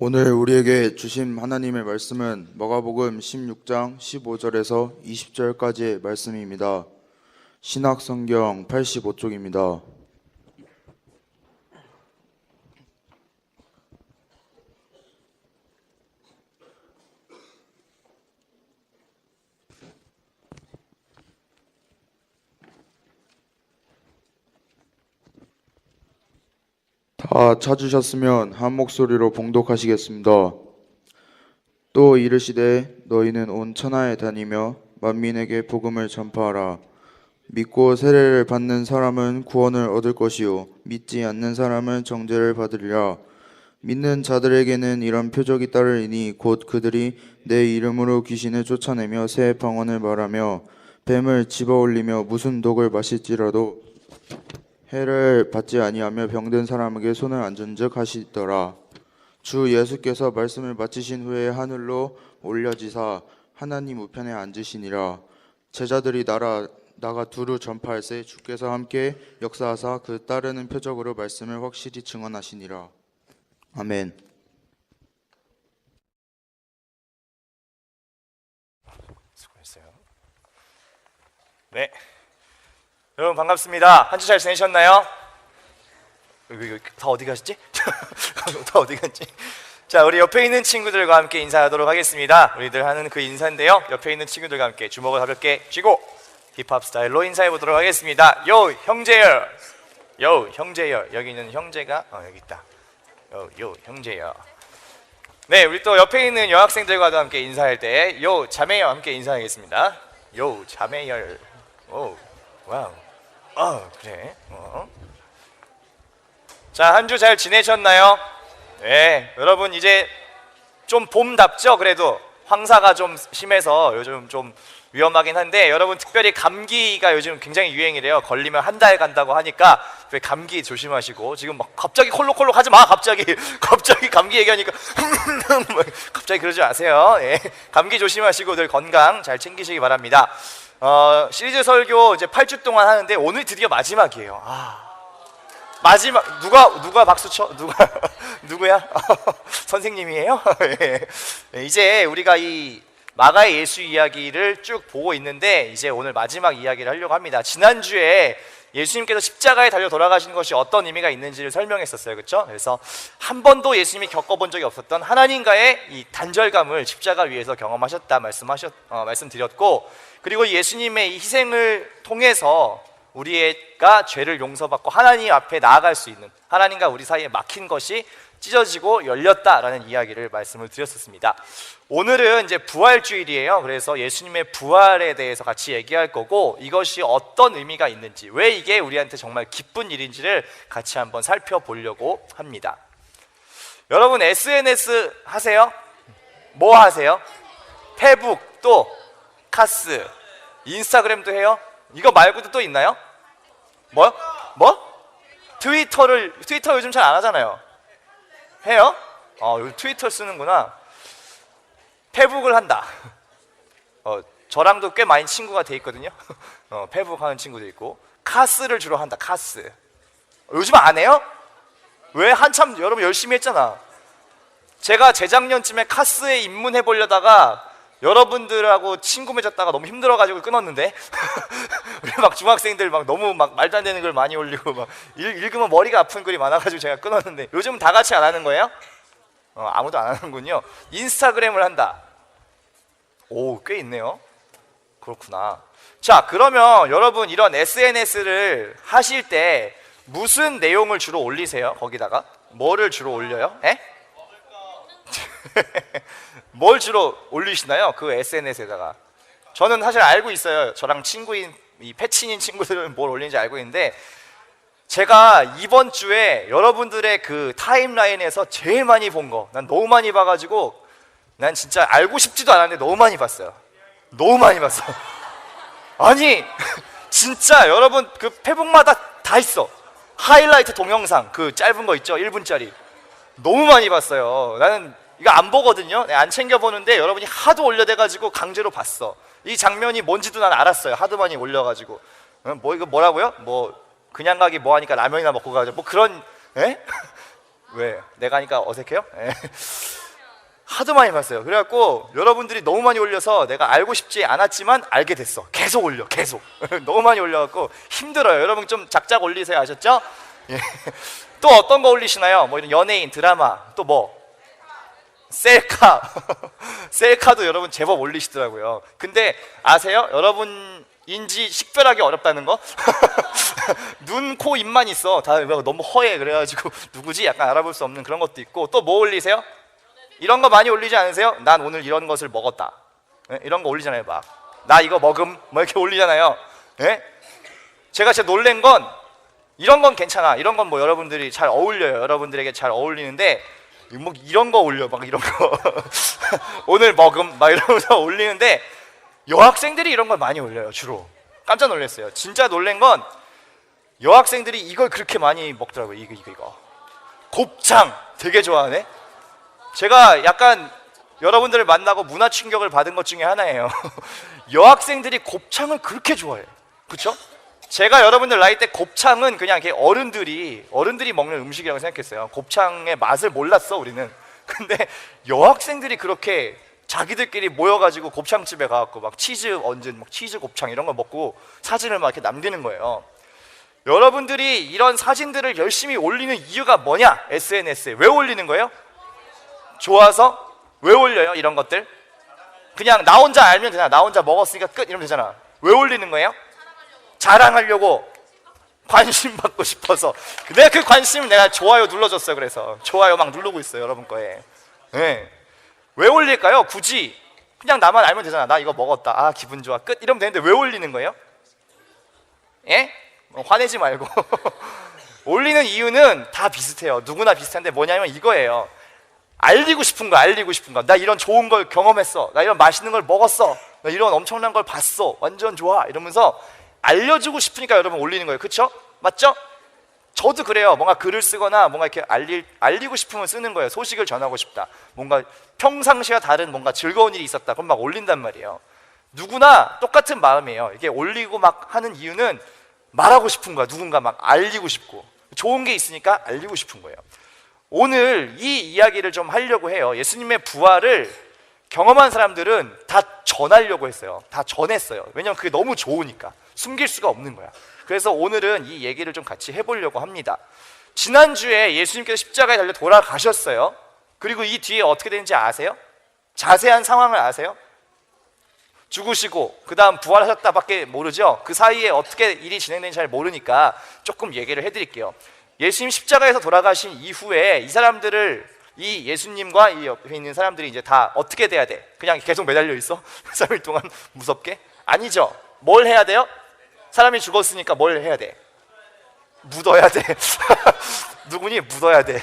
오늘 우리에게 주신 하나님의 말씀은 마가복음 16장 15절에서 20절까지의 말씀입니다. 신학성경 85쪽입니다. 다 찾으셨으면 한 목소리로 봉독하시겠습니다. 또 이르시되 너희는 온 천하에 다니며 만민에게 복음을 전파하라. 믿고 세례를 받는 사람은 구원을 얻을 것이요 믿지 않는 사람은 정죄를 받으리라. 믿는 자들에게는 이런 표적이 따르리니 곧 그들이 내 이름으로 귀신을 쫓아내며 새 방언을 말하며 뱀을 집어올리며 무슨 독을 마실지라도 해를 받지 아니하며 병든 사람에게 손을 얹은즉 하시더라. 주 예수께서 말씀을 마치신 후에 하늘로 올려지사 하나님 우편에 앉으시니라. 제자들이 나가 두루 전파할세 주께서 함께 역사하사 그 따르는 표적으로 말씀을 확실히 증언하시니라. 아멘. 수고했어요. 네, 여러분 반갑습니다. 한 주 잘 지내셨나요? 다 어디 가셨지? 다 어디 갔지? 자, 우리 옆에 있는 친구들과 함께 인사하도록 하겠습니다. 우리들 하는 그 인사인데요, 옆에 있는 친구들과 함께 주먹을 가볍게 쥐고 힙합 스타일로 인사해 보도록 하겠습니다. 요 형제여, 요 형제여. 여기 있는 형제가 여기 있다. 요 형제여. 네, 우리 또 옆에 있는 여학생들과도 함께 인사할 때 요 자매여 함께 인사하겠습니다. 요 자매열. 오, 와우. 그래. 자, 한 주 잘 지내셨나요? 네, 여러분 이제 좀 봄답죠? 그래도 황사가 좀 심해서 요즘 좀 위험하긴 한데, 여러분 특별히 감기가 요즘 굉장히 유행이래요. 걸리면 한 달 간다고 하니까 감기 조심하시고. 지금 막 갑자기 콜록콜록 하지 마. 갑자기 감기 얘기하니까 갑자기 그러지 마세요. 예. 감기 조심하시고 늘 건강 잘 챙기시기 바랍니다. 시리즈 설교 이제 8주 동안 하는데 오늘 드디어 마지막이에요. 마지막. 누가 박수 쳐? 누구야? 선생님이에요? 예. 이제 우리가 이 마가의 예수 이야기를 쭉 보고 있는데 이제 오늘 마지막 이야기를 하려고 합니다. 지난주에 예수님께서 십자가에 달려 돌아가신 것이 어떤 의미가 있는지를 설명했었어요. 그렇죠? 그래서 한 번도 예수님이 겪어본 적이 없었던 하나님과의 이 단절감을 십자가 위에서 경험하셨다 말씀드렸고, 그리고 예수님의 이 희생을 통해서 우리가 죄를 용서받고 하나님 앞에 나아갈 수 있는, 하나님과 우리 사이에 막힌 것이 찢어지고 열렸다라는 이야기를 말씀을 드렸었습니다. 오늘은 이제 부활주일이에요. 그래서 예수님의 부활에 대해서 같이 얘기할 거고, 이것이 어떤 의미가 있는지, 왜 이게 우리한테 정말 기쁜 일인지를 같이 한번 살펴보려고 합니다. 여러분 SNS 하세요? 뭐 하세요? 페북, 또 카스, 인스타그램도 해요? 이거 말고도 또 있나요? 뭐? 트위터 요즘 잘 안 하잖아요. 해요? 요즘 트위터 쓰는구나. 페북을 한다. 저랑도 꽤 많이 친구가 돼 있거든요. 페북 하는 친구도 있고. 카스를 주로 한다. 카스. 요즘 안 해요? 왜? 한참 여러분 열심히 했잖아. 제가 재작년쯤에 카스에 입문해 보려다가 여러분들하고 친구 맺었다가 너무 힘들어가지고 끊었는데 우리 막 중학생들 막 너무 막 말도 안 되는 걸 많이 올리고 막 읽으면 머리가 아픈 글이 많아가지고 제가 끊었는데, 요즘은 다 같이 안 하는 거예요? 아무도 안 하는군요. 인스타그램을 한다. 오, 꽤 있네요. 그렇구나. 자, 그러면 여러분 이런 SNS를 하실 때 무슨 내용을 주로 올리세요? 거기다가 뭐를 주로 올려요? 에? 뭘 주로 올리시나요? 그 SNS에다가. 저는 사실 알고 있어요. 저랑 친구인 이 패친인 친구들은 뭘 올리는지 알고 있는데, 제가 이번 주에 여러분들의 그 타임라인에서 제일 많이 본 거, 난 너무 많이 봐가지고 난 진짜 알고 싶지도 않았는데 너무 많이 봤어요. 너무 많이 봤어. 아니 진짜 여러분 그 페북마다 다 있어. 하이라이트 동영상 그 짧은 거 있죠? 1분짜리 너무 많이 봤어요. 나는 이거 안 보거든요. 안 챙겨보는데 여러분이 하도 올려대가지고 강제로 봤어. 이 장면이 뭔지도 난 알았어요. 하도 많이 올려가지고. 이거 뭐라고요? 뭐 그냥 가기 뭐하니까 라면이나 먹고 가죠. 뭐 그런 왜? 내가 하니까 어색해요? 예. 하도 많이 봤어요. 그래갖고 여러분들이 너무 많이 올려서 내가 알고 싶지 않았지만 알게 됐어. 계속 올려, 계속. 너무 많이 올려갖고 힘들어요. 여러분 좀 작작 올리세요. 아셨죠? 예. 또 어떤 거 올리시나요? 뭐 이런 연예인, 드라마, 또 뭐? 셀카. 셀카도 여러분 제법 올리시더라고요. 근데 아세요? 여러분 인지 식별하기 어렵다는 거? 눈, 코, 입만 있어. 다 너무 허해. 그래가지고 누구지? 약간 알아볼 수 없는 그런 것도 있고. 또 뭐 올리세요? 이런 거 많이 올리지 않으세요? 난 오늘 이런 것을 먹었다. 예? 이런 거 올리잖아요. 막 나 이거 먹음 뭐 이렇게 올리잖아요. 예? 제가 진짜 놀란 건 이런 건 괜찮아. 이런 건 뭐 여러분들이 잘 어울려요. 여러분들에게 잘 어울리는데 뭐 이런 거 올려. 막 이런 거 오늘 먹음 막 이러면서 올리는데 여학생들이 이런 걸 많이 올려요. 주로. 깜짝 놀랐어요. 진짜 놀란 건 여학생들이 이걸 그렇게 많이 먹더라고요. 이거 곱창 되게 좋아하네. 제가 약간 여러분들을 만나고 문화 충격을 받은 것 중에 하나예요. 여학생들이 곱창을 그렇게 좋아해요. 그렇죠? 제가 여러분들 나이 때 곱창은 그냥 이렇게 어른들이 먹는 음식이라고 생각했어요. 곱창의 맛을 몰랐어 우리는. 근데 여학생들이 그렇게 자기들끼리 모여가지고 곱창집에 가갖고 막 치즈 얹은 막 치즈 곱창 이런 거 먹고 사진을 막 이렇게 남기는 거예요. 여러분들이 이런 사진들을 열심히 올리는 이유가 뭐냐? SNS에 왜 올리는 거예요? 좋아서? 왜 올려요? 이런 것들 그냥 나 혼자 알면 되잖아. 나 혼자 먹었으니까 끝 이러면 되잖아. 왜 올리는 거예요? 자랑하려고, 관심 받고 싶어서. 근데 그 관심을 내가 좋아요 눌러줬어요. 그래서 좋아요 막 누르고 있어요 여러분 거에. 네. 왜 올릴까요? 굳이 그냥 나만 알면 되잖아. 나 이거 먹었다. 아 기분 좋아. 끝 이러면 되는데 왜 올리는 거예요? 예? 화내지 말고. 올리는 이유는 다 비슷해요. 누구나 비슷한데 뭐냐면 이거예요. 알리고 싶은 거, 알리고 싶은 거. 나 이런 좋은 걸 경험했어. 나 이런 맛있는 걸 먹었어. 나 이런 엄청난 걸 봤어. 완전 좋아. 이러면서 알려주고 싶으니까 여러분 올리는 거예요. 그렇죠? 맞죠? 저도 그래요. 뭔가 글을 쓰거나 뭔가 이렇게 알리고 싶으면 쓰는 거예요. 소식을 전하고 싶다. 뭔가 평상시와 다른 뭔가 즐거운 일이 있었다. 그럼 막 올린단 말이에요. 누구나 똑같은 마음이에요. 이게 올리고 막 하는 이유는 말하고 싶은 거야. 누군가 막 알리고 싶고. 좋은 게 있으니까 알리고 싶은 거예요. 오늘 이 이야기를 좀 하려고 해요. 예수님의 부활을 경험한 사람들은 다 전하려고 했어요. 다 전했어요. 왜냐면 그게 너무 좋으니까. 숨길 수가 없는 거야. 그래서 오늘은 이 얘기를 좀 같이 해보려고 합니다. 지난주에 예수님께서 십자가에 달려 돌아가셨어요. 그리고 이 뒤에 어떻게 되는지 아세요? 자세한 상황을 아세요? 죽으시고 그 다음 부활하셨다밖에 모르죠. 그 사이에 어떻게 일이 진행되는지 잘 모르니까 조금 얘기를 해드릴게요. 예수님 십자가에서 돌아가신 이후에 이 사람들을, 이 예수님과 이 옆에 있는 사람들이 이제 다 어떻게 돼야 돼? 그냥 계속 매달려 있어? 3일 동안 무섭게? 아니죠. 뭘 해야 돼요? 사람이 죽었으니까 뭘 해야 돼? 묻어야 돼. 누구니? 묻어야 돼.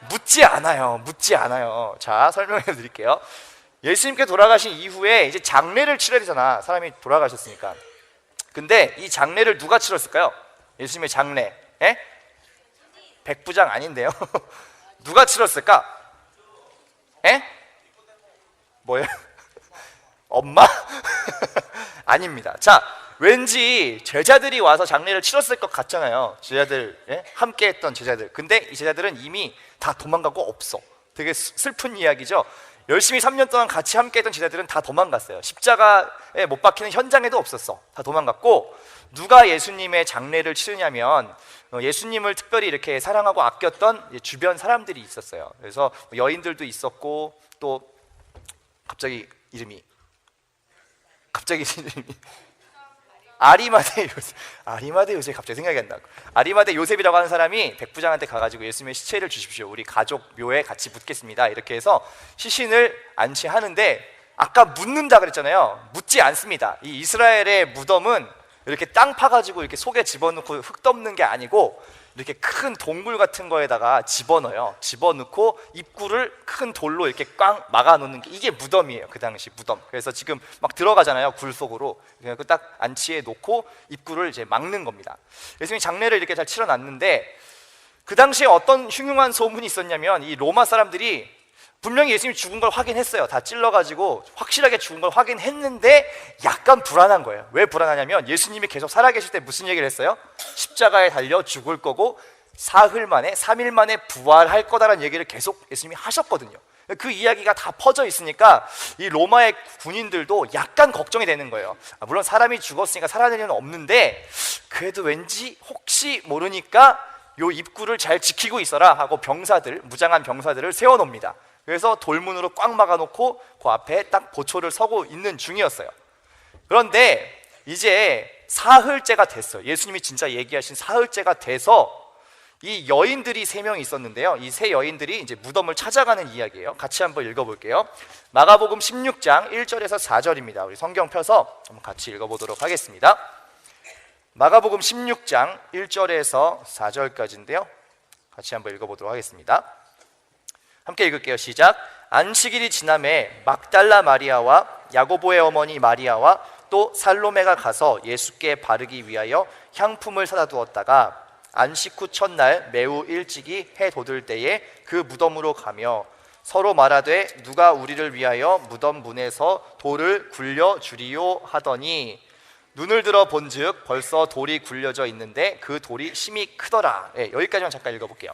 묻지 않아요. 자, 설명해 드릴게요. 예수님께 돌아가신 이후에 이제 장례를 치러야 되잖아. 사람이 돌아가셨으니까. 근데 이 장례를 누가 치렀을까요? 예수님의 장례. 예? 백부장 아닌데요. 누가 치렀을까? 에? 뭐예요? 엄마? 아닙니다. 자, 왠지 제자들이 와서 장례를 치렀을 것 같잖아요. 제자들, 예? 함께 했던 제자들. 근데 이 제자들은 이미 다 도망가고 없어. 되게 슬픈 이야기죠. 열심히 3년 동안 같이 함께 했던 제자들은 다 도망갔어요. 십자가에 못 박히는 현장에도 없었어. 다 도망갔고, 누가 예수님의 장례를 치르냐면 예수님을 특별히 이렇게 사랑하고 아꼈던 주변 사람들이 있었어요. 그래서 여인들도 있었고, 또 갑자기 이름이 아리마대 요셉 갑자기 생각이 안 나고, 아리마대 요셉이라고 하는 사람이 백부장한테 가가지고 예수님의 시체를 주십시오. 우리 가족 묘에 같이 묻겠습니다. 이렇게 해서 시신을 안치하는데, 아까 묻는다 그랬잖아요. 묻지 않습니다. 이 이스라엘의 무덤은 이렇게 땅 파가지고 이렇게 속에 집어넣고 흙 덮는 게 아니고 이렇게 큰 동굴 같은 거에다가 집어넣어요. 집어넣고 입구를 큰 돌로 이렇게 꽝 막아놓는 게, 이게 무덤이에요. 그 당시 무덤. 그래서 지금 막 들어가잖아요. 굴 속으로. 그냥 딱 안치해 놓고 입구를 이제 막는 겁니다. 예수님이 장례를 이렇게 잘 치러놨는데, 그 당시에 어떤 흉흉한 소문이 있었냐면, 이 로마 사람들이 분명히 예수님이 죽은 걸 확인했어요. 다 찔러가지고 확실하게 죽은 걸 확인했는데 약간 불안한 거예요. 왜 불안하냐면, 예수님이 계속 살아계실 때 무슨 얘기를 했어요? 십자가에 달려 죽을 거고 사흘 만에 3일 만에 부활할 거다라는 얘기를 계속 예수님이 하셨거든요. 그 이야기가 다 퍼져 있으니까 이 로마의 군인들도 약간 걱정이 되는 거예요. 물론 사람이 죽었으니까 살아날 일은 없는데 그래도 왠지 혹시 모르니까 요 입구를 잘 지키고 있어라 하고 병사들, 무장한 병사들을 세워놓습니다. 그래서 돌문으로 꽉 막아놓고 그 앞에 딱 보초를 서고 있는 중이었어요. 그런데 이제 사흘째가 됐어요. 예수님이 진짜 얘기하신 사흘째가 돼서 이 여인들이 3명이 있었는데요. 이 3 여인들이 이제 무덤을 찾아가는 이야기예요. 같이 한번 읽어볼게요. 마가복음 16장 1절에서 4절입니다. 우리 성경 펴서 한번 같이 읽어보도록 하겠습니다. 마가복음 16장 1절에서 4절까지인데요. 같이 한번 읽어보도록 하겠습니다. 함께 읽을게요. 시작. 안식일이 지남에 막달라 마리아와 야고보의 어머니 마리아와 또 살로메가 가서 예수께 바르기 위하여 향품을 사다 두었다가 안식 후 첫날 매우 일찍이 해 돋을 때에 그 무덤으로 가며 서로 말하되 누가 우리를 위하여 무덤 문에서 돌을 굴려 주리요 하더니 눈을 들어 본즉 벌써 돌이 굴려져 있는데 그 돌이 심히 크더라. 여기까지만 잠깐 읽어볼게요.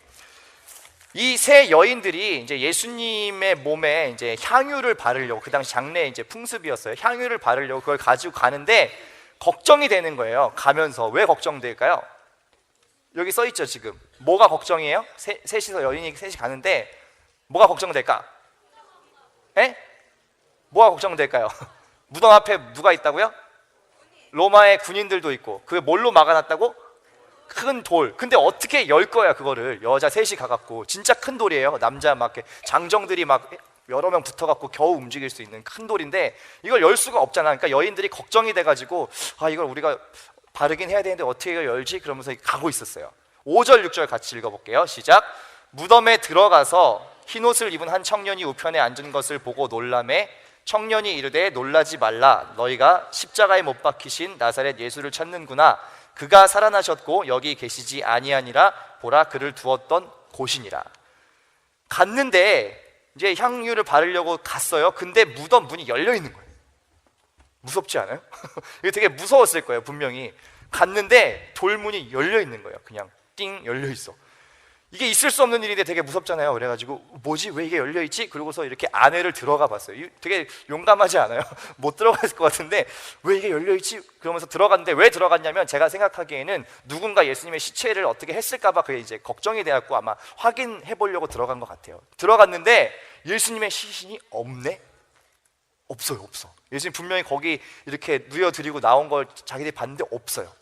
이 3 여인들이 이제 예수님의 몸에 이제 향유를 바르려고, 그 당시 장례 이제 풍습이었어요. 향유를 바르려고 그걸 가지고 가는데 걱정이 되는 거예요. 가면서. 왜 걱정될까요? 여기 써 있죠. 지금 뭐가 걱정이에요? 셋이서 여인이 셋이 가는데 뭐가 걱정될까? 에? 뭐가 걱정될까요? 무덤 앞에 누가 있다고요? 로마의 군인들도 있고. 그게 뭘로 막아놨다고? 큰 돌. 근데 어떻게 열 거야 그거를? 여자 셋이 가갖고. 진짜 큰 돌이에요. 남자 막 장정들이 막 여러 명 붙어갖고 겨우 움직일 수 있는 큰 돌인데 이걸 열 수가 없잖아. 그러니까 여인들이 걱정이 돼가지고 이걸 우리가 바르긴 해야 되는데 어떻게 이걸 열지? 그러면서 가고 있었어요. 5절 6절 같이 읽어볼게요. 시작. 무덤에 들어가서 흰옷을 입은 한 청년이 우편에 앉은 것을 보고 놀라매 청년이 이르되 놀라지 말라. 너희가 십자가에 못 박히신 나사렛 예수를 찾는구나. 그가 살아나셨고 여기 계시지 아니하니라. 보라 그를 두었던 곳이니라. 갔는데 이제 향유를 바르려고 갔어요. 근데 무덤 문이 열려 있는 거예요. 무섭지 않아요? 이게 되게 무서웠을 거예요. 분명히 갔는데 돌문이 열려 있는 거예요. 그냥 띵 열려 있어. 이게 있을 수 없는 일인데 되게 무섭잖아요. 그래가지고 뭐지? 왜 이게 열려 있지? 그러고서 이렇게 안에를 들어가 봤어요. 되게 용감하지 않아요? 못 들어갔을 것 같은데 왜 이게 열려 있지? 그러면서 들어갔는데 왜 들어갔냐면 제가 생각하기에는 누군가 예수님의 시체를 어떻게 했을까봐 그게 이제 걱정이 돼갖고 아마 확인해 보려고 들어간 것 같아요. 들어갔는데 예수님의 시신이 없네? 없어요. 없어. 예수님 분명히 거기 이렇게 누워드리고 나온 걸 자기들이 봤는데 없어요.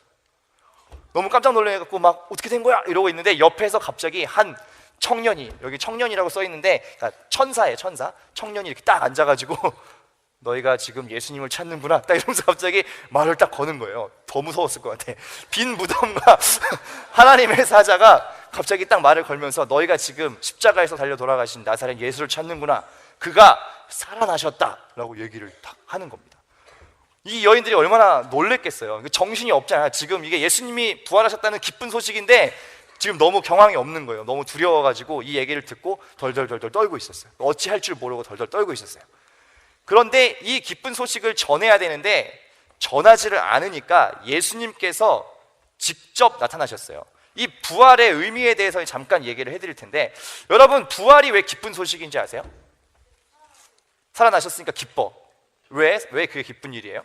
너무 깜짝 놀래갖고 막 어떻게 된 거야? 이러고 있는데 옆에서 갑자기 한 청년이, 여기 청년이라고 써 있는데 그러니까 천사예요. 천사. 청년이 이렇게 딱 앉아가지고 너희가 지금 예수님을 찾는구나 딱 이러면서 갑자기 말을 딱 거는 거예요. 더 무서웠을 것 같아. 빈 무덤과 하나님의 사자가 갑자기 딱 말을 걸면서 너희가 지금 십자가에서 달려 돌아가신 나사렛 예수를 찾는구나. 그가 살아나셨다라고 얘기를 딱 하는 겁니다. 이 여인들이 얼마나 놀랬겠어요. 정신이 없잖아요. 지금 이게 예수님이 부활하셨다는 기쁜 소식인데 지금 너무 경황이 없는 거예요. 너무 두려워가지고 이 얘기를 듣고 덜덜덜덜 떨고 있었어요. 어찌할 줄 모르고 덜덜 떨고 있었어요. 그런데 이 기쁜 소식을 전해야 되는데 전하지를 않으니까 예수님께서 직접 나타나셨어요. 이 부활의 의미에 대해서 잠깐 얘기를 해드릴 텐데 여러분 부활이 왜 기쁜 소식인지 아세요? 살아나셨으니까 기뻐. 왜 그게 기쁜 일이에요?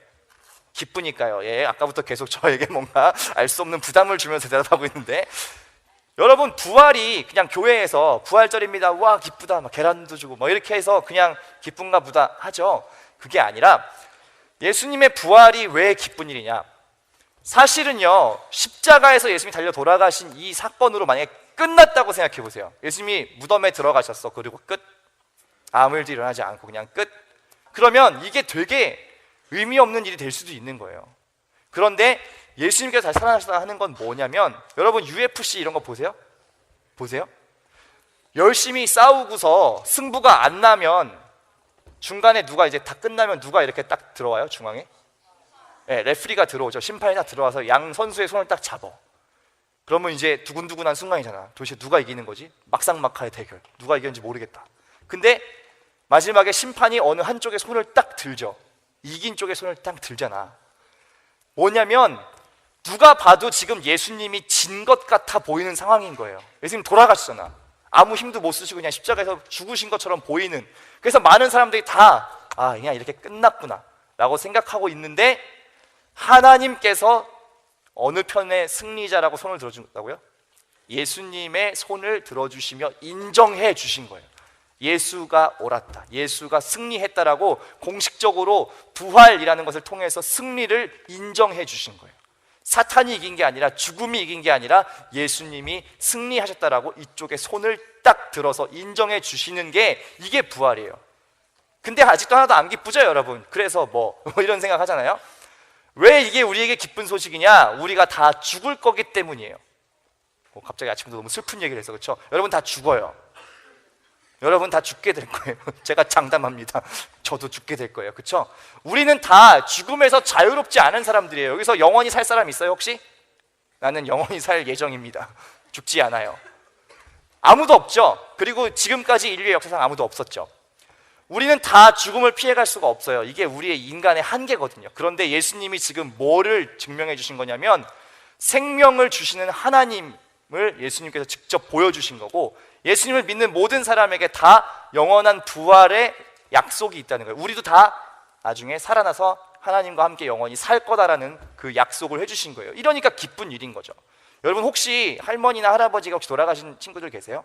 기쁘니까요. 예, 아까부터 계속 저에게 뭔가 알 수 없는 부담을 주면서 대답하고 있는데 여러분 부활이 그냥 교회에서 부활절입니다. 와 기쁘다. 막 계란도 주고 뭐 이렇게 해서 그냥 기쁜가 보다 하죠. 그게 아니라 예수님의 부활이 왜 기쁜 일이냐? 사실은요 십자가에서 예수님이 달려 돌아가신 이 사건으로 만약에 끝났다고 생각해 보세요. 예수님이 무덤에 들어가셨어. 그리고 끝. 아무 일도 일어나지 않고 그냥 끝. 그러면 이게 되게 의미 없는 일이 될 수도 있는 거예요. 그런데 예수님께서 다시 살아나셨다 하는 건 뭐냐면 여러분 UFC 이런 거 보세요? 보세요? 열심히 싸우고서 승부가 안 나면 중간에 누가 이제 다 끝나면 누가 이렇게 딱 들어와요? 중앙에? 네, 레프리가 들어오죠. 심판이 딱 들어와서 양 선수의 손을 딱 잡아. 그러면 이제 두근두근한 순간이잖아. 도대체 누가 이기는 거지? 막상막하의 대결. 누가 이겼는지 모르겠다. 근데 마지막에 심판이 어느 한쪽의 손을 딱 들죠. 이긴 쪽의 손을 딱 들잖아. 뭐냐면 누가 봐도 지금 예수님이 진 것 같아 보이는 상황인 거예요. 예수님 돌아가시잖아. 아무 힘도 못 쓰시고 그냥 십자가에서 죽으신 것처럼 보이는. 그래서 많은 사람들이 다 그냥 이렇게 끝났구나 라고 생각하고 있는데, 하나님께서 어느 편의 승리자라고 손을 들어준다고요? 예수님의 손을 들어주시며 인정해 주신 거예요. 예수가 옳았다, 예수가 승리했다라고 공식적으로 부활이라는 것을 통해서 승리를 인정해 주신 거예요. 사탄이 이긴 게 아니라, 죽음이 이긴 게 아니라 예수님이 승리하셨다라고 이쪽에 손을 딱 들어서 인정해 주시는 게, 이게 부활이에요. 근데 아직도 하나도 안 기쁘죠 여러분? 그래서 뭐 이런 생각 하잖아요. 왜 이게 우리에게 기쁜 소식이냐? 우리가 다 죽을 거기 때문이에요. 갑자기 아침부터 너무 슬픈 얘기를 해서 그렇죠? 여러분 다 죽어요. 여러분 다 죽게 될 거예요. 제가 장담합니다. 저도 죽게 될 거예요. 그렇죠? 우리는 다 죽음에서 자유롭지 않은 사람들이에요. 여기서 영원히 살 사람 있어요 혹시? 나는 영원히 살 예정입니다. 죽지 않아요. 아무도 없죠? 그리고 지금까지 인류의 역사상 아무도 없었죠. 우리는 다 죽음을 피해갈 수가 없어요. 이게 우리의 인간의 한계거든요. 그런데 예수님이 지금 뭐를 증명해 주신 거냐면, 생명을 주시는 하나님을 예수님께서 직접 보여주신 거고, 예수님을 믿는 모든 사람에게 다 영원한 부활의 약속이 있다는 거예요. 우리도 다 나중에 살아나서 하나님과 함께 영원히 살 거다라는 그 약속을 해주신 거예요. 이러니까 기쁜 일인 거죠. 여러분 혹시 할머니나 할아버지가 혹시 돌아가신 친구들 계세요?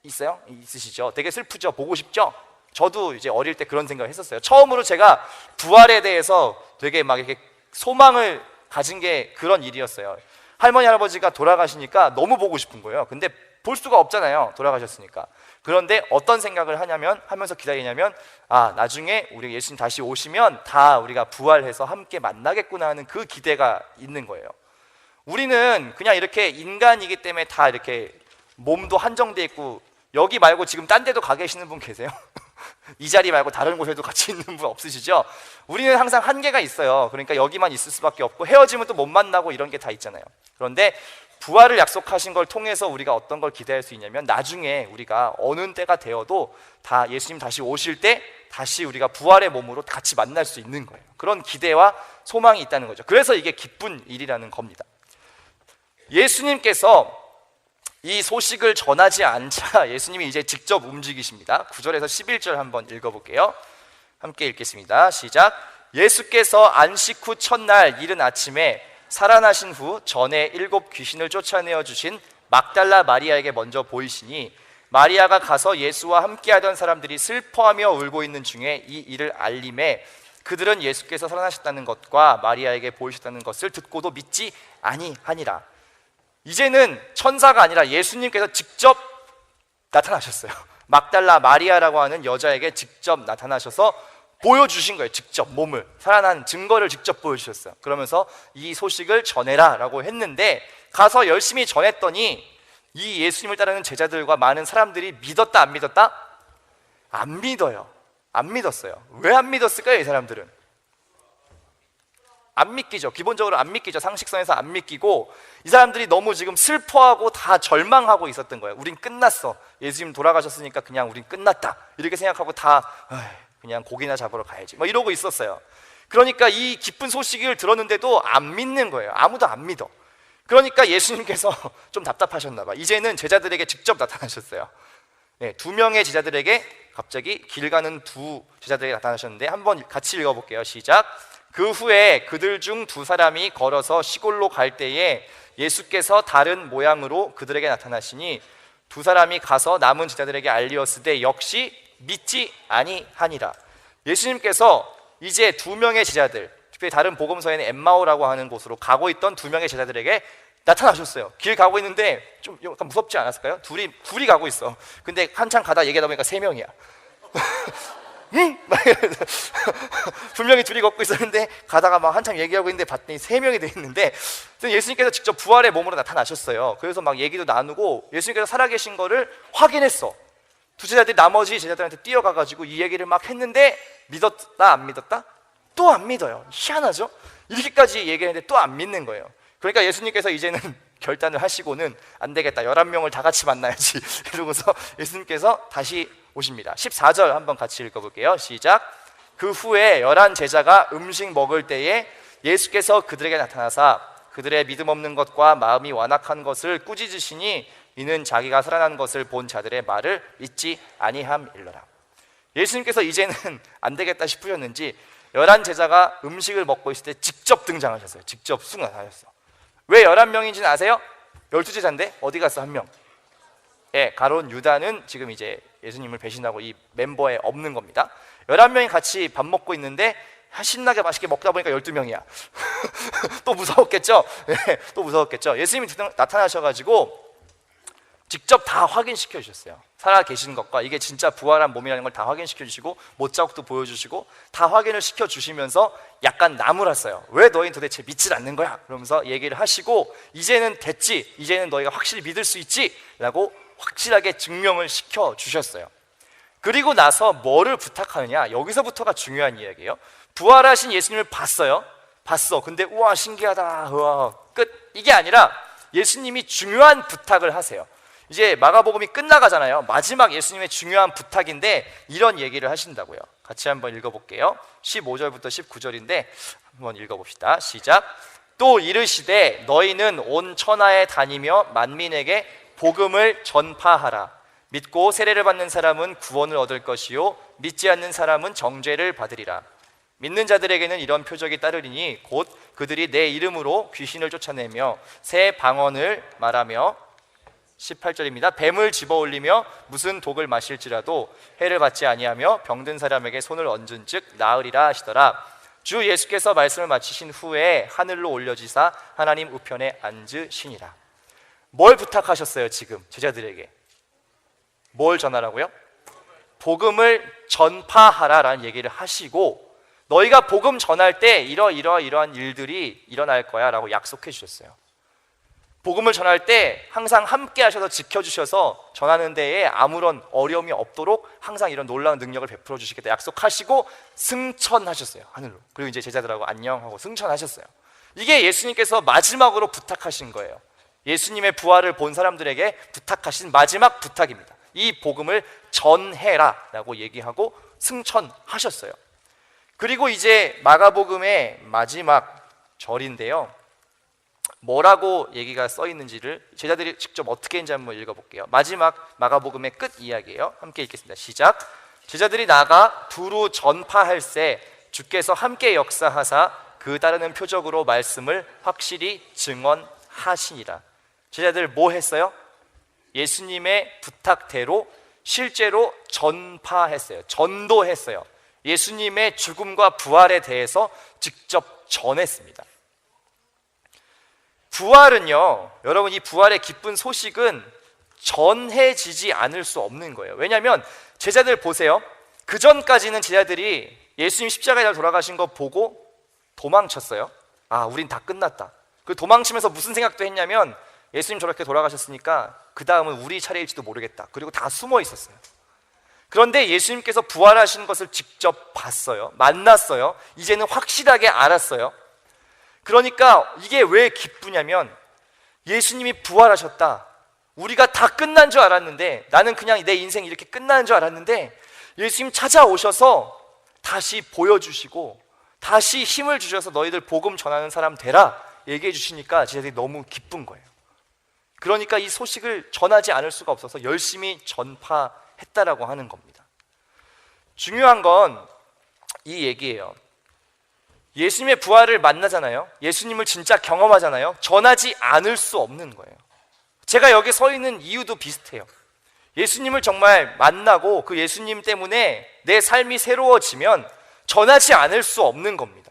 있어요? 있으시죠? 되게 슬프죠? 보고 싶죠? 저도 이제 어릴 때 그런 생각을 했었어요. 처음으로 제가 부활에 대해서 되게 막 이렇게 소망을 가진 게 그런 일이었어요. 할머니 할아버지가 돌아가시니까 너무 보고 싶은 거예요. 근데 볼 수가 없잖아요, 돌아가셨으니까. 그런데 어떤 생각을 하면서 기다리냐면, 나중에 우리 예수님 다시 오시면 다 우리가 부활해서 함께 만나겠구나 하는 그 기대가 있는 거예요. 우리는 그냥 이렇게 인간이기 때문에 다 이렇게 몸도 한정돼 있고, 여기 말고 지금 딴 데도 가 계시는 분 계세요? 이 자리 말고 다른 곳에도 같이 있는 분 없으시죠? 우리는 항상 한계가 있어요. 그러니까 여기만 있을 수밖에 없고, 헤어지면 또 못 만나고 이런 게 다 있잖아요. 그런데 부활을 약속하신 걸 통해서 우리가 어떤 걸 기대할 수 있냐면, 나중에 우리가 어느 때가 되어도 다 예수님 다시 오실 때 다시 우리가 부활의 몸으로 같이 만날 수 있는 거예요. 그런 기대와 소망이 있다는 거죠. 그래서 이게 기쁜 일이라는 겁니다. 예수님께서 이 소식을 전하지 않자 예수님이 이제 직접 움직이십니다. 9절에서 11절 한번 읽어볼게요. 함께 읽겠습니다. 시작. 예수께서 안식 후 첫날 이른 아침에 살아나신 후 전에 7 귀신을 쫓아내어 주신 막달라 마리아에게 먼저 보이시니, 마리아가 가서 예수와 함께하던 사람들이 슬퍼하며 울고 있는 중에 이 일을 알림해 그들은 예수께서 살아나셨다는 것과 마리아에게 보이셨다는 것을 듣고도 믿지 아니하니라. 이제는 천사가 아니라 예수님께서 직접 나타나셨어요. 막달라 마리아라고 하는 여자에게 직접 나타나셔서 보여주신 거예요. 직접 몸을, 살아난 증거를 직접 보여주셨어요. 그러면서 이 소식을 전해라 라고 했는데, 가서 열심히 전했더니 이 예수님을 따르는 제자들과 많은 사람들이 믿었다 안 믿었다? 안 믿어요. 안 믿었어요. 왜 안 믿었을까요? 이 사람들은 안 믿기죠. 기본적으로 안 믿기죠. 상식선에서 안 믿기고, 이 사람들이 너무 지금 슬퍼하고 다 절망하고 있었던 거예요. 우린 끝났어. 예수님 돌아가셨으니까 그냥 우린 끝났다 이렇게 생각하고 다 그냥 고기나 잡으러 가야지 뭐 이러고 있었어요. 그러니까 이 기쁜 소식을 들었는데도 안 믿는 거예요. 아무도 안 믿어. 그러니까 예수님께서 좀 답답하셨나 봐. 이제는 제자들에게 직접 나타나셨어요. 2명의 제자들에게, 갑자기 길 가는 2 제자들에게 나타나셨는데, 한번 같이 읽어볼게요. 시작. 그 후에 그들 중 2 사람이 걸어서 시골로 갈 때에 예수께서 다른 모양으로 그들에게 나타나시니, 2 사람이 가서 남은 제자들에게 알리었으되 역시 믿지 아니하니라. 예수님께서 이제 2명의 제자들, 특별히 다른 복음서에는 엠마오라고 하는 곳으로 가고 있던 2명의 제자들에게 나타나셨어요. 길 가고 있는데 좀 약간 무섭지 않았을까요? 둘이 가고 있어. 근데 한참 가다 얘기하다 보니까 3명이야. 응? 분명히 2이 걷고 있었는데 가다가 막 한참 얘기하고 있는데 봤더니 3명이 돼 있는데, 예수님께서 직접 부활의 몸으로 나타나셨어요. 그래서 막 얘기도 나누고 예수님께서 살아계신 거를 확인했어. 2 제자들이 나머지 제자들한테 뛰어가가지고 이 얘기를 막 했는데, 믿었다 안 믿었다? 또 안 믿어요. 희한하죠? 이렇게까지 얘기했는데 또 안 믿는 거예요. 그러니까 예수님께서 이제는 결단을 하시고는, 안 되겠다, 11명을 다 같이 만나야지 이러고서 예수님께서 다시 오십니다. 14절 한번 같이 읽어볼게요. 시작. 그 후에 11 제자가 음식 먹을 때에 예수께서 그들에게 나타나사 그들의 믿음 없는 것과 마음이 완악한 것을 꾸짖으시니 이는 자기가 살아난 것을 본 자들의 말을 믿지 아니함일러라. 예수님께서 이제는 안 되겠다 싶으셨는지 11 제자가 음식을 먹고 있을 때 직접 등장하셨어요. 직접 쑥 나타나셨어. 왜 11명인지는 아세요? 12제자인데 어디 갔어 한 명? 예, 가론 유다는 지금 이제 예수님을 배신하고 이 멤버에 없는 겁니다. 11명이 같이 밥 먹고 있는데 신나게 맛있게 먹다 보니까 12명이야. 또 무서웠겠죠? 예, 또 무서웠겠죠? 예수님이 나타나셔가지고 직접 다 확인시켜 주셨어요. 살아 계신 것과 이게 진짜 부활한 몸이라는 걸 다 확인시켜 주시고 못자국도 보여주시고 다 확인을 시켜 주시면서 약간 나무랐어요. 왜 너희는 도대체 믿질 않는 거야? 그러면서 얘기를 하시고 이제는 됐지, 이제는 너희가 확실히 믿을 수 있지 라고 확실하게 증명을 시켜 주셨어요. 그리고 나서 뭐를 부탁하느냐, 여기서부터가 중요한 이야기예요. 부활하신 예수님을 봤어요. 봤어. 근데 우와 신기하다, 우와 끝, 이게 아니라 예수님이 중요한 부탁을 하세요. 이제 마가복음이 끝나가잖아요. 마지막 예수님의 중요한 부탁인데 이런 얘기를 하신다고요. 같이 한번 읽어볼게요. 15절부터 19절인데 한번 읽어봅시다. 시작. 또 이르시되 너희는 온 천하에 다니며 만민에게 복음을 전파하라. 믿고 세례를 받는 사람은 구원을 얻을 것이요 믿지 않는 사람은 정죄를 받으리라. 믿는 자들에게는 이런 표적이 따르리니 곧 그들이 내 이름으로 귀신을 쫓아내며 새 방언을 말하며 18절입니다. 뱀을 집어올리며 무슨 독을 마실지라도 해를 받지 아니하며 병든 사람에게 손을 얹은 즉 나으리라 하시더라. 주 예수께서 말씀을 마치신 후에 하늘로 올려지사 하나님 우편에 앉으시니라. 뭘 부탁하셨어요? 지금 제자들에게 뭘 전하라고요? 복음을 전파하라라는 얘기를 하시고 너희가 복음 전할 때 이러이러한 일들이 일어날 거야 라고 약속해 주셨어요. 복음을 전할 때 항상 함께 하셔서 지켜주셔서 전하는 데에 아무런 어려움이 없도록 항상 이런 놀라운 능력을 베풀어 주시겠다 약속하시고 승천하셨어요, 하늘로. 그리고 이제 제자들하고 안녕하고 승천하셨어요. 이게 예수님께서 마지막으로 부탁하신 거예요. 예수님의 부활을 본 사람들에게 부탁하신 마지막 부탁입니다. 이 복음을 전해라 라고 얘기하고 승천하셨어요. 그리고 이제 마가복음의 마지막 절인데요, 뭐라고 얘기가 써 있는지를 제자들이 직접 어떻게 했는지 한번 읽어볼게요. 마지막 마가복음의 끝 이야기예요. 함께 읽겠습니다. 시작. 제자들이 나가 두루 전파할새 주께서 함께 역사하사 그 따르는 표적으로 말씀을 확실히 증언하시니라. 제자들 뭐 했어요? 예수님의 부탁대로 실제로 전파했어요. 전도했어요. 예수님의 죽음과 부활에 대해서 직접 전했습니다. 부활은요, 여러분, 이 부활의 기쁜 소식은 전해지지 않을 수 없는 거예요. 왜냐하면 제자들 보세요. 그 전까지는 제자들이 예수님 십자가에 달 돌아가신 거 보고 도망쳤어요. 아, 우린 다 끝났다. 그 도망치면서 무슨 생각도 했냐면 예수님 저렇게 돌아가셨으니까 그 다음은 우리 차례일지도 모르겠다. 그리고 다 숨어 있었어요. 그런데 예수님께서 부활하신 것을 직접 봤어요. 만났어요. 이제는 확실하게 알았어요. 그러니까 이게 왜 기쁘냐면 예수님이 부활하셨다. 우리가 다 끝난 줄 알았는데, 나는 그냥 내 인생이 이렇게 끝나는 줄 알았는데 예수님 찾아오셔서 다시 보여주시고 다시 힘을 주셔서 너희들 복음 전하는 사람 되라 얘기해 주시니까 제자들이 너무 기쁜 거예요. 그러니까 이 소식을 전하지 않을 수가 없어서 열심히 전파했다라고 하는 겁니다. 중요한 건 이 얘기예요. 예수님의 부활을 만나잖아요. 예수님을 진짜 경험하잖아요. 전하지 않을 수 없는 거예요. 제가 여기 서 있는 이유도 비슷해요. 예수님을 정말 만나고 그 예수님 때문에 내 삶이 새로워지면 전하지 않을 수 없는 겁니다.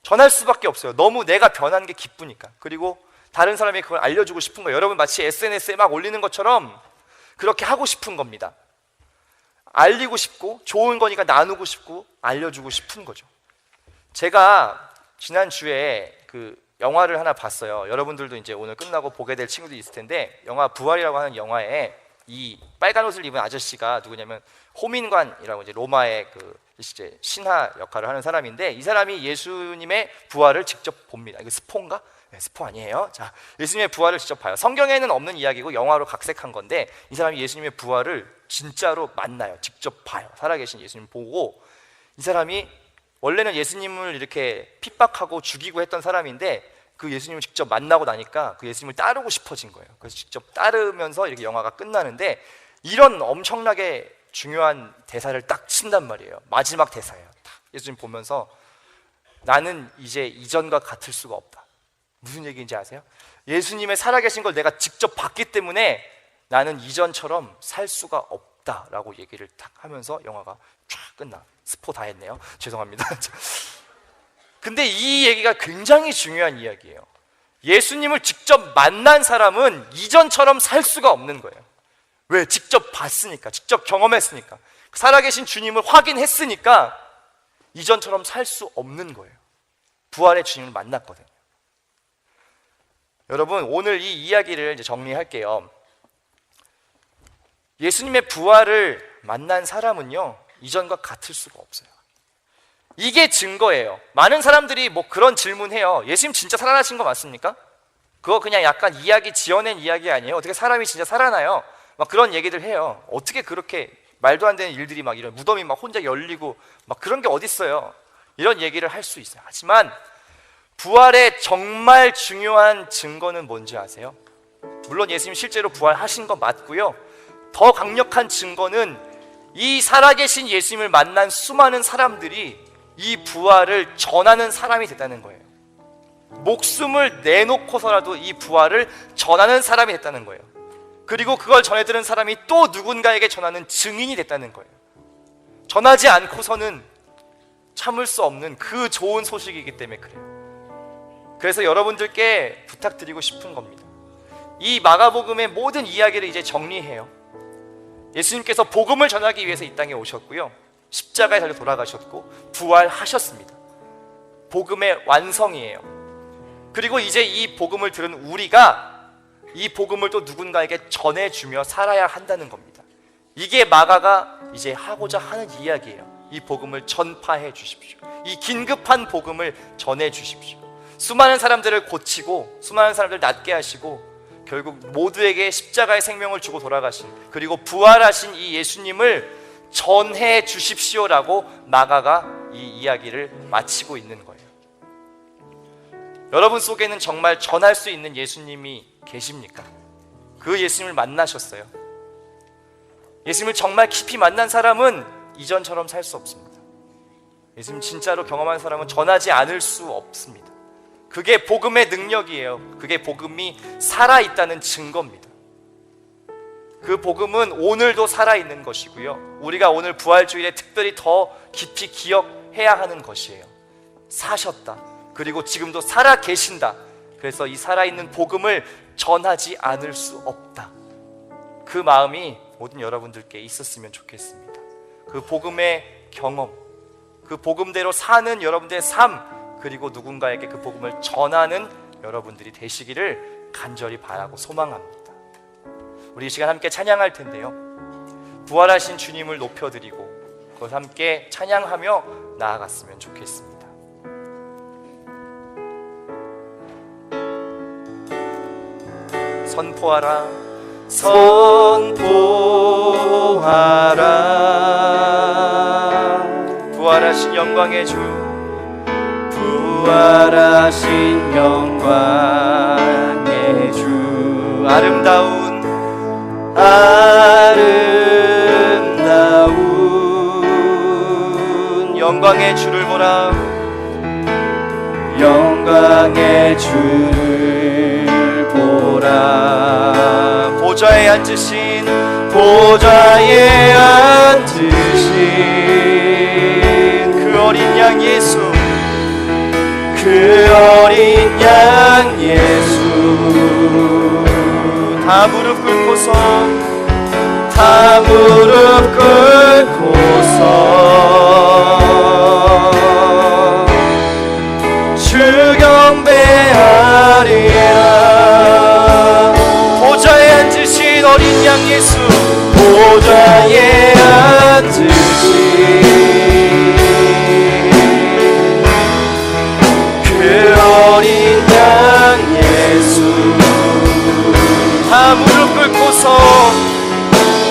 전할 수밖에 없어요. 너무 내가 변한 게 기쁘니까. 그리고 다른 사람에게 그걸 알려주고 싶은 거예요. 여러분 마치 SNS에 막 올리는 것처럼 그렇게 하고 싶은 겁니다. 알리고 싶고 좋은 거니까 나누고 싶고 알려주고 싶은 거죠. 제가 지난주에 그 영화를 하나 봤어요. 여러분들도 이제 오늘 끝나고 보게 될 친구들이 있을 텐데, 영화 부활이라고 하는 영화에 이 빨간 옷을 입은 아저씨가 누구냐면 호민관이라고 이제 로마의 그 이제 신하 역할을 하는 사람인데, 이 사람이 예수님의 부활을 직접 봅니다. 이거 스포인가? 네, 스포 아니에요. 자, 예수님의 부활을 직접 봐요. 성경에는 없는 이야기고 영화로 각색한 건데, 이 사람이 예수님의 부활을 진짜로 만나요. 직접 봐요. 살아계신 예수님 보고 이 사람이 원래는 예수님을 이렇게 핍박하고 죽이고 했던 사람인데 그 예수님을 직접 만나고 나니까 그 예수님을 따르고 싶어진 거예요. 그래서 직접 따르면서 이렇게 영화가 끝나는데 이런 엄청나게 중요한 대사를 딱 친단 말이에요. 마지막 대사예요. 딱 예수님 보면서 나는 이제 이전과 같을 수가 없다. 무슨 얘기인지 아세요? 예수님의 살아계신 걸 내가 직접 봤기 때문에 나는 이전처럼 살 수가 없다라고 얘기를 딱 하면서 영화가 쫙 끝나. 스포 다 했네요. 죄송합니다. 근데 이 얘기가 굉장히 중요한 이야기예요. 예수님을 직접 만난 사람은 이전처럼 살 수가 없는 거예요. 왜? 직접 봤으니까, 직접 경험했으니까, 살아계신 주님을 확인했으니까 이전처럼 살 수 없는 거예요. 부활의 주님을 만났거든요. 여러분, 오늘 이 이야기를 이제 정리할게요. 예수님의 부활을 만난 사람은요, 이전과 같을 수가 없어요. 이게 증거예요. 많은 사람들이 뭐 그런 질문해요. 예수님 진짜 살아나신 거 맞습니까? 그거 그냥 약간 이야기 지어낸 이야기 아니에요? 어떻게 사람이 진짜 살아나요? 막 그런 얘기들 해요. 어떻게 그렇게 말도 안 되는 일들이 막 이런 무덤이 막 혼자 열리고 막 그런 게 어딨어요? 이런 얘기를 할 수 있어요. 하지만 부활의 정말 중요한 증거는 뭔지 아세요? 물론 예수님 실제로 부활하신 거 맞고요. 더 강력한 증거는 이 살아계신 예수님을 만난 수많은 사람들이 이 부활을 전하는 사람이 됐다는 거예요. 목숨을 내놓고서라도 이 부활을 전하는 사람이 됐다는 거예요. 그리고 그걸 전해들은 사람이 또 누군가에게 전하는 증인이 됐다는 거예요. 전하지 않고서는 참을 수 없는 그 좋은 소식이기 때문에 그래요. 그래서 여러분들께 부탁드리고 싶은 겁니다. 이 마가복음의 모든 이야기를 이제 정리해요. 예수님께서 복음을 전하기 위해서 이 땅에 오셨고요, 십자가에 달려 돌아가셨고 부활하셨습니다. 복음의 완성이에요. 그리고 이제 이 복음을 들은 우리가 이 복음을 또 누군가에게 전해주며 살아야 한다는 겁니다. 이게 마가가 이제 하고자 하는 이야기예요. 이 복음을 전파해 주십시오. 이 긴급한 복음을 전해 주십시오. 수많은 사람들을 고치고 수많은 사람들을 낫게 하시고 결국 모두에게 십자가의 생명을 주고 돌아가신, 그리고 부활하신 이 예수님을 전해 주십시오라고 마가가 이 이야기를 마치고 있는 거예요. 여러분 속에는 정말 전할 수 있는 예수님이 계십니까? 그 예수님을 만나셨어요? 예수님을 정말 깊이 만난 사람은 이전처럼 살 수 없습니다. 예수님 진짜로 경험한 사람은 전하지 않을 수 없습니다. 그게 복음의 능력이에요. 그게 복음이 살아있다는 증거입니다. 그 복음은 오늘도 살아있는 것이고요, 우리가 오늘 부활주일에 특별히 더 깊이 기억해야 하는 것이에요. 사셨다. 그리고 지금도 살아 계신다. 그래서 이 살아있는 복음을 전하지 않을 수 없다. 그 마음이 모든 여러분들께 있었으면 좋겠습니다. 그 복음의 경험, 그 복음대로 사는 여러분들의 삶, 그리고 누군가에게 그 복음을 전하는 여러분들이 되시기를 간절히 바라고 소망합니다. 우리 이 시간 함께 찬양할 텐데요, 부활하신 주님을 높여드리고 그것을 함께 찬양하며 나아갔으면 좋겠습니다. 선포하라, 선포하라. 부활하신 영광의 주, 부활하신 영광의 주. 아름다운 영광의 주를 보라. 영광의 주를 보라. 보좌에 앉으신 그 어린 양 예수, 그 어린 양 예수. 다 무릎 꿇고서, 다 무릎 꿇고서 주 경배하리라. 보좌에 앉으신 어린 양 예수, 보좌에 앉으신 그 어린 양 예수. 다 무릎 꿇고서,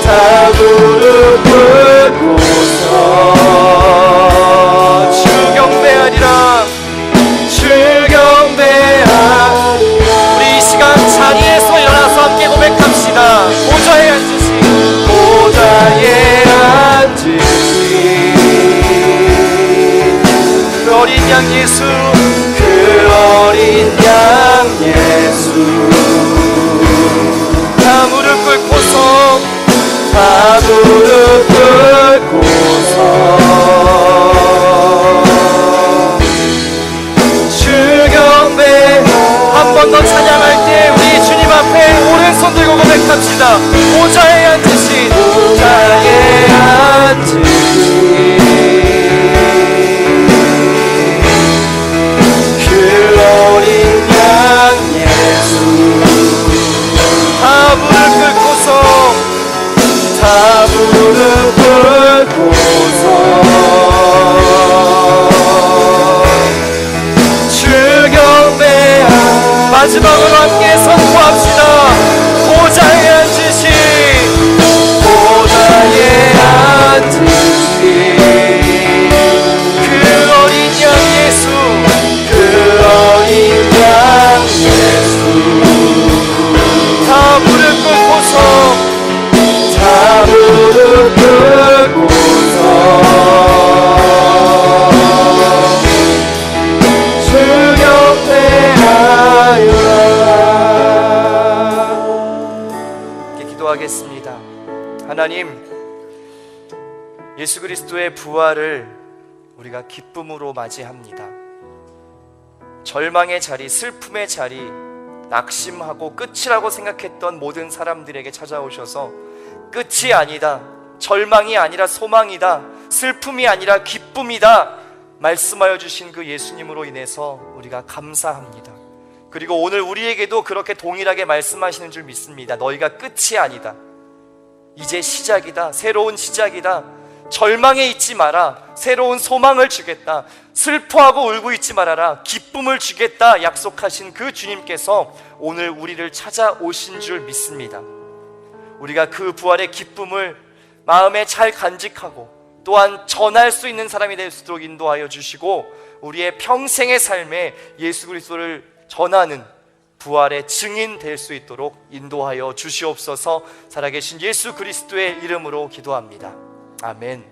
다 무릎 꿇고서 주 다 무릎 꿇고서 주 경배. 한 번 더 찬양할 때 우리 주님 앞에 오른손 들고 고백합시다. 보좌에 앉으신 보좌에 앉으신 그 어린 양 예수. 다 무릎 꿇고서 다 무릎 꿇고서 주 경배하. 마지막으로 함께 선포합시다. 보좌에 앉으신 보좌에 앉으신 그 어린 양 예수. 그 어린 양 예수. 다 무릎 꿇고서 다 무릎 꿇고서 주 경배하여. 이렇게 기도하겠습니다. 하나님, 예수 그리스도의 부활을 우리가 기쁨으로 맞이합니다. 절망의 자리, 슬픔의 자리, 낙심하고 끝이라고 생각했던 모든 사람들에게 찾아오셔서 끝이 아니다, 절망이 아니라 소망이다, 슬픔이 아니라 기쁨이다 말씀하여 주신 그 예수님으로 인해서 우리가 감사합니다. 그리고 오늘 우리에게도 그렇게 동일하게 말씀하시는 줄 믿습니다. 너희가 끝이 아니다, 이제 시작이다, 새로운 시작이다, 절망에 있지 마라, 새로운 소망을 주겠다, 슬퍼하고 울고 있지 말아라, 기쁨을 주겠다 약속하신 그 주님께서 오늘 우리를 찾아오신 줄 믿습니다. 우리가 그 부활의 기쁨을 마음에 잘 간직하고 또한 전할 수 있는 사람이 될 수 있도록 인도하여 주시고 우리의 평생의 삶에 예수 그리스도를 전하는 부활의 증인 될 수 있도록 인도하여 주시옵소서. 살아계신 예수 그리스도의 이름으로 기도합니다. 아멘.